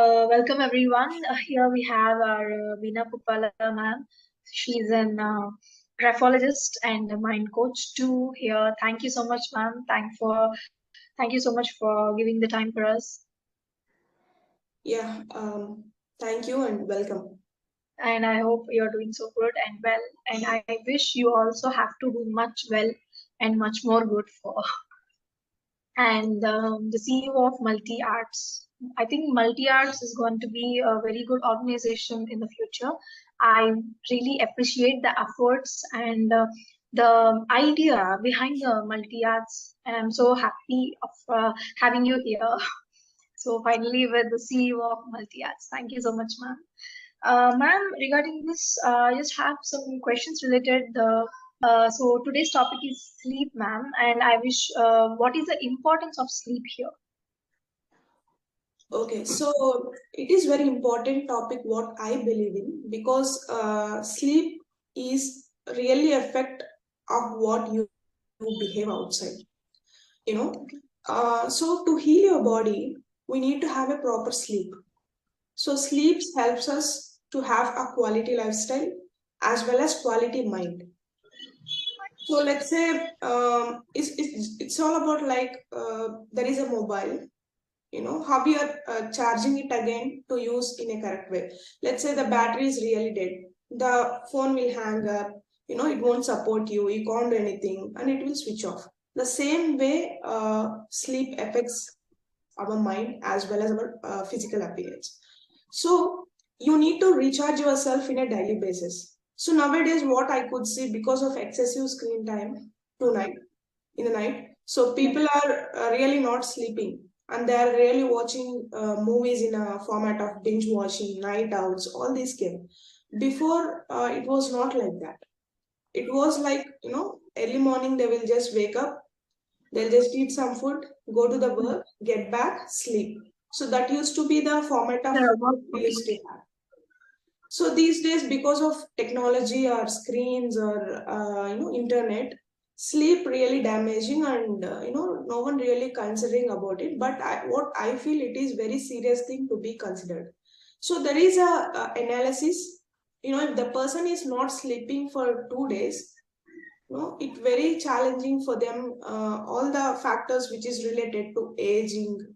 Welcome everyone. Here we have our Veena Puppala ma'am. She's an graphologist and a mind coach too. Here, thank you so much, ma'am. Thank you so much for giving the time for us. Yeah, thank you and welcome. And I hope you're doing so good and well. And I wish you also have to do much well and much more good for. And the CEO of MulteArts. I think MulteArts is going to be a very good organization in the future. I really appreciate the efforts and the idea behind the MulteArts, and I'm so happy of having you here. So finally, with the CEO of MulteArts, thank you so much, ma'am. Ma'am, regarding this, I just have some questions related. So today's topic is sleep, ma'am, and I wish, what is the importance of sleep here? Okay, so it is very important topic what I believe in, because sleep is really effect of what you behave outside. So to heal your body, we need to have a proper sleep. So sleep helps us to have a quality lifestyle as well as quality mind. So let's say it's all about like there is a mobile, how we are charging it again to use in a correct way. Let's say the battery is really dead, the phone will hang up, it won't support you, you can't do anything, and it will switch off. The same way sleep affects our mind as well as our physical appearance. So you need to recharge yourself in a daily basis. So nowadays what I could see, because of excessive screen time tonight in the night, so people are really not sleeping, and they are really watching movies in a format of binge watching, night outs, all these came. Before it was not like that. It was like, early morning they will just wake up, they'll just eat some food, go to the work, get back, sleep. So that used to be the format of we used to have. So these days, because of technology or screens or internet, sleep really damaging, and no one really considering about it. But what I feel, it is very serious thing to be considered. So there is a analysis. If the person is not sleeping for 2 days, it's very challenging for them. All the factors which is related to aging,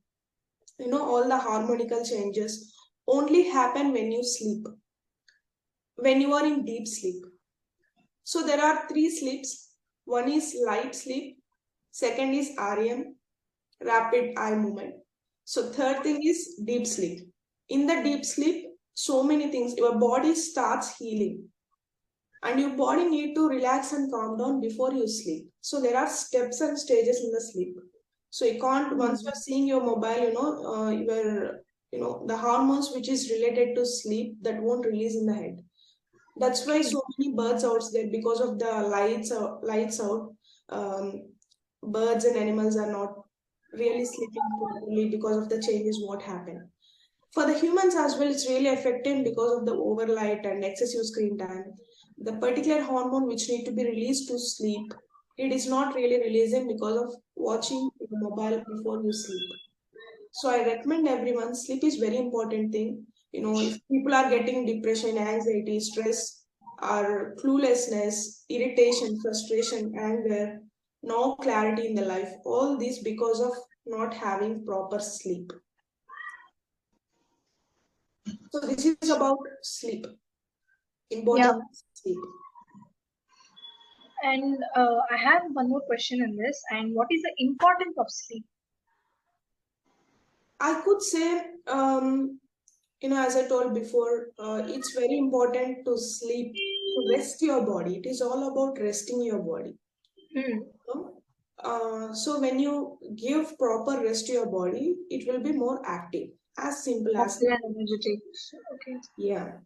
all the hormonal changes only happen when you sleep, when you are in deep sleep. So there are 3 sleeps. One is light sleep, second is REM, rapid eye movement. So third thing is deep sleep. In the deep sleep, so many things, your body starts healing, and your body need to relax and calm down before you sleep. So there are steps and stages in the sleep. So you can't, once you're seeing your mobile, the hormones which is related to sleep, that won't release in the head. That's why so many birds out there, because of the lights out. Birds and animals are not really sleeping properly because of the changes what happened. For the humans as well, it's really affecting because of the overlight and excessive screen time. The particular hormone which need to be released to sleep, it is not really releasing because of watching the mobile before you sleep. So I recommend everyone, sleep is very important thing. If people are getting depression, anxiety, stress, or cluelessness, irritation, frustration, anger, no clarity in the life, all this because of not having proper sleep. So this is about sleep. Importance of sleep. And I have one more question in this. And what is the importance of sleep? I could say, as I told before, it's very important to sleep, to rest your body. It is all about resting your body. So when you give proper rest to your body, it will be more active. As simple as energetic. Okay. Yeah.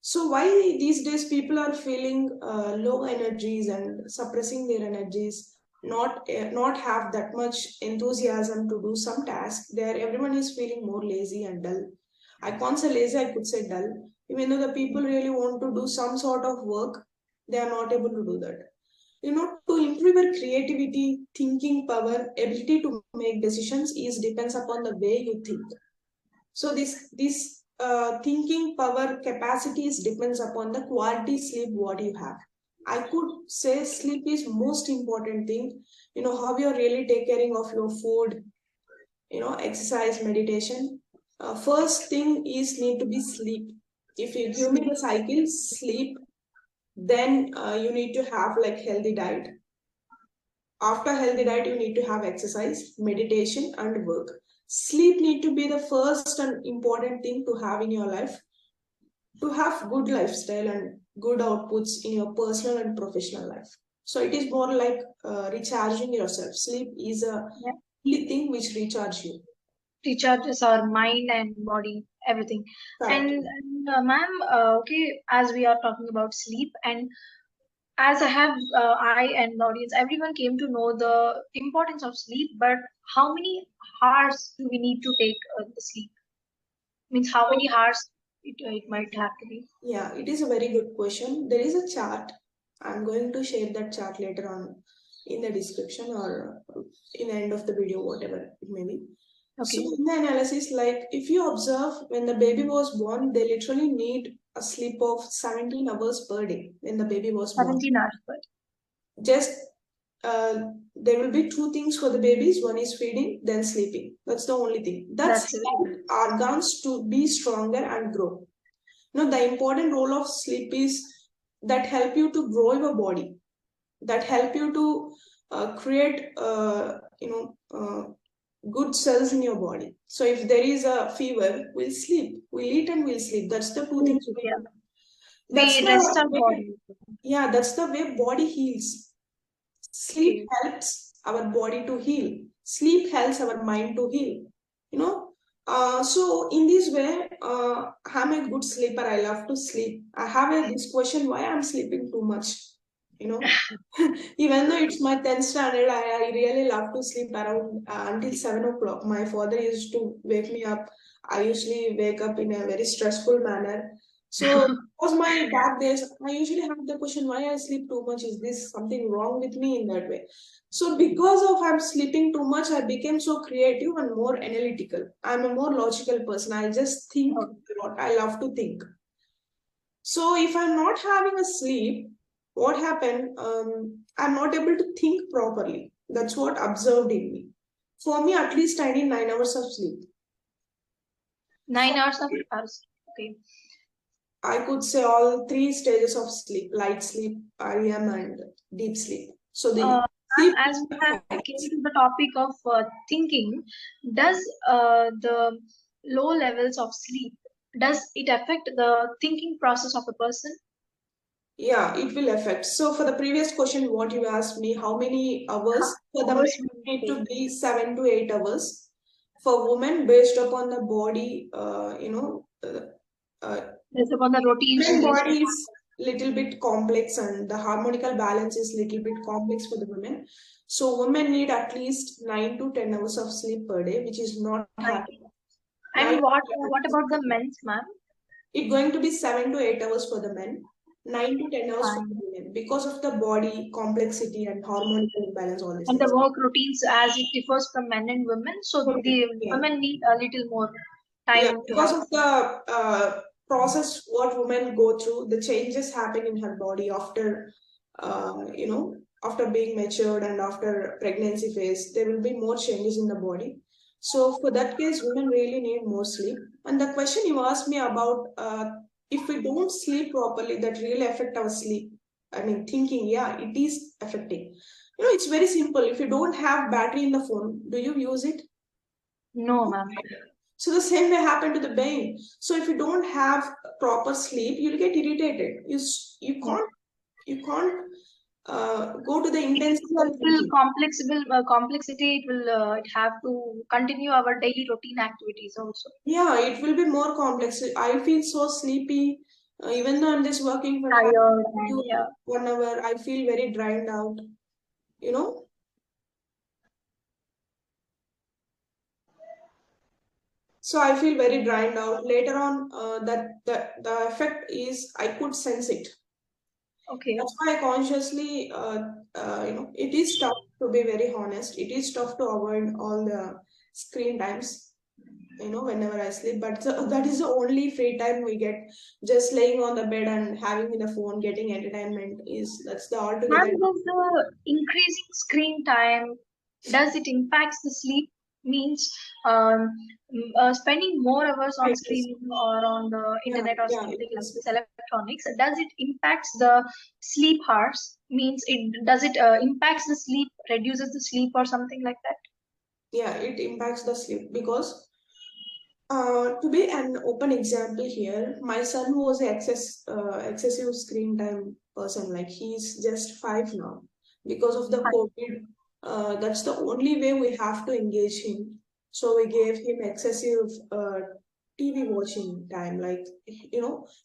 So why these days people are feeling low energies and suppressing their energies, not have that much enthusiasm to do some task. There, everyone is feeling more lazy and dull. I can't say lazy, I could say dull. Even though the people really want to do some sort of work, they are not able to do that. To improve your creativity, thinking power, ability to make decisions is depends upon the way you think. So this thinking power capacities depends upon the quality sleep what you have. I could say sleep is most important thing. How you really take caring of your food, exercise, meditation. First thing is need to be sleep. If you give me the cycle, sleep, then you need to have like healthy diet. After healthy diet, you need to have exercise, meditation, and work. Sleep need to be the first and important thing to have in your life to have good lifestyle and good outputs in your personal and professional life. So it is more like recharging yourself. Sleep is a thing which recharges you. Recharges our mind and body, everything. Correct. And ma'am, okay, as we are talking about sleep, and as I and the audience, everyone came to know the importance of sleep, but how many hours do we need to take the sleep? Means how many hours it might have to be? Yeah, it is a very good question. There is a chart. I'm going to share that chart later on in the description or in the end of the video, whatever it may be. Okay. So in the analysis, like if you observe when the baby was born, they literally need a sleep of 17 hours per day when the baby was born. 17 hours per day. Just there will be two things for the babies. One is feeding, then sleeping. That's the only thing. That's organs to be stronger and grow. The important role of sleep is that help you to grow your body, that help you to create good cells in your body. So if there is a fever, we'll sleep, we'll eat and we'll sleep. That's the two things. We rest our body. Yeah, that's the way body heals. Sleep helps our body to heal. Sleep helps our mind to heal. So in this way, I'm a good sleeper. I love to sleep. I have this question why I'm sleeping too much. Even though it's my 10th standard, I really love to sleep around until 7 o'clock. My father used to wake me up. I usually wake up in a very stressful manner. So was my bad days. I usually have the question why I sleep too much. Is this something wrong with me in that way? So because of I'm sleeping too much, I became so creative and more analytical. I'm a more logical person. I just think a lot. I love to think. So if I'm not having a sleep, what happened? I'm not able to think properly. That's what observed in me. For me, at least I need 9 hours of sleep. 9 hours of hours. Okay. I could say all three stages of sleep: light sleep, REM, and deep sleep. So the as we have came to the topic of thinking, does the low levels of sleep, does it affect the thinking process of a person? Yeah, it will affect. So for the previous question, what you asked me, how many hours? For the men, need to be 7 to 8 hours. For women, based upon the body, based upon the routine. Body is little bit complex and the harmonical balance is little bit complex for the women. So women need at least 9 to 10 hours of sleep per day, which is not happening. And what about the men's, ma'am? It's going to be 7 to 8 hours for the men, 9 to 10 hours for the women because of the body complexity and hormonal imbalance. All this. And the work routines as it differs from men and women, so the women need a little more time. Because of the process what women go through, the changes happen in her body after after being matured and after pregnancy phase, there will be more changes in the body. So for that case, women really need more sleep. And the question you asked me about if we don't sleep properly, that really affect our sleep. I mean, thinking, yeah, it is affecting. It's very simple. If you don't have battery in the phone, do you use it? No, ma'am. So the same way happen to the brain. So if you don't have proper sleep, you'll get irritated. You can't go to the intensity. Complexity. It will it have to continue our daily routine activities also. Yeah, it will be more complex. I feel so sleepy. Even though I'm just working for 1 hour, I feel very drained out. So I feel very drained out. Later on, that the effect is I could sense it. Okay. That's why I consciously, it is tough to be very honest. It is tough to avoid all the screen times. whenever I sleep. But that is the only free time we get. Just laying on the bed and having the phone, getting entertainment that's the Ma'am, altogether. does the increasing screen time, does it impacts the sleep? Means spending more hours on screen or on the Yeah, internet or yeah, something like this electronics, does it impacts the sleep hours? Means it impacts the sleep, reduces the sleep or something like that? yeah, it impacts the sleep because to be an open example here, my son was excessive screen time person. Like he's just 5 now. Because of the COVID, that's the only way we have to engage him. So we gave him excessive TV watching time. Like,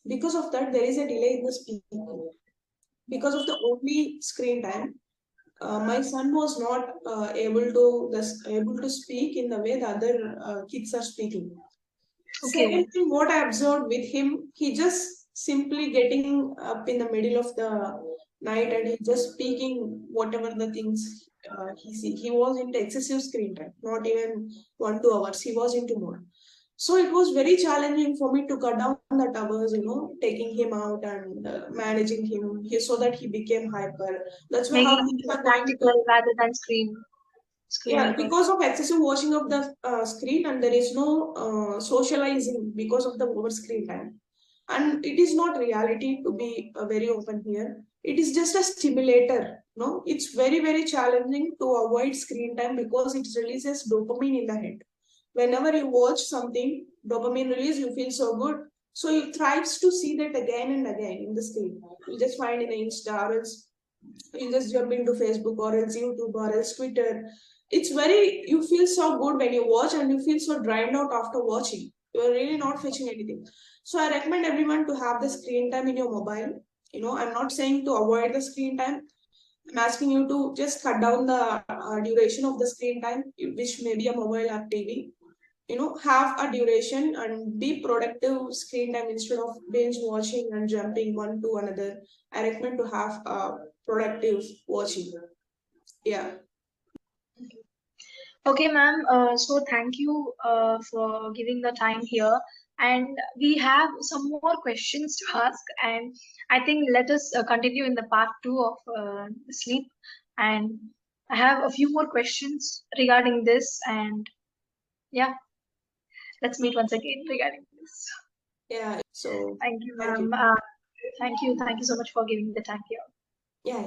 because of that, there is a delay in the speaking. Because of the only screen time, my son was not able to speak in the way the other kids are speaking. Okay. Second thing, what I observed with him, he just simply getting up in the middle of the night and he just speaking whatever the things he see. He was into excessive screen time, not even 1 2 hours. He was into more. So it was very challenging for me to cut down the hours, taking him out and managing him so that he became hyper. That's why how Making things it are going practical to. rather than Yeah, screen person. because of excessive watching of the screen, and there is no socializing because of the over screen time. And it is not reality, to be very open here. It is just a stimulator. No, it's very, very challenging to avoid screen time because it releases dopamine in the head. Whenever you watch something, dopamine release, you feel so good. So you thrives to see that again and again in the screen. You just find in the Insta, or else you just jump into Facebook or else YouTube or else Twitter. It's very, you feel so good when you watch and you feel so dried out after watching. You're really not fetching anything. So I recommend everyone to have the screen time in your mobile. I'm not saying to avoid the screen time. I'm asking you to just cut down the duration of the screen time, which may be a mobile or TV. Have a duration and be productive screen time instead of binge watching and jumping one to another. I recommend to have productive watching. Yeah. Okay, ma'am. So thank you for giving the time here. And we have some more questions to ask. And I think let us continue in the part two of sleep. And I have a few more questions regarding this. And yeah, let's meet once again regarding this. Yeah. So Thank you, thank you. ma'am. Thank you. Thank you so much for giving the time here. Yeah.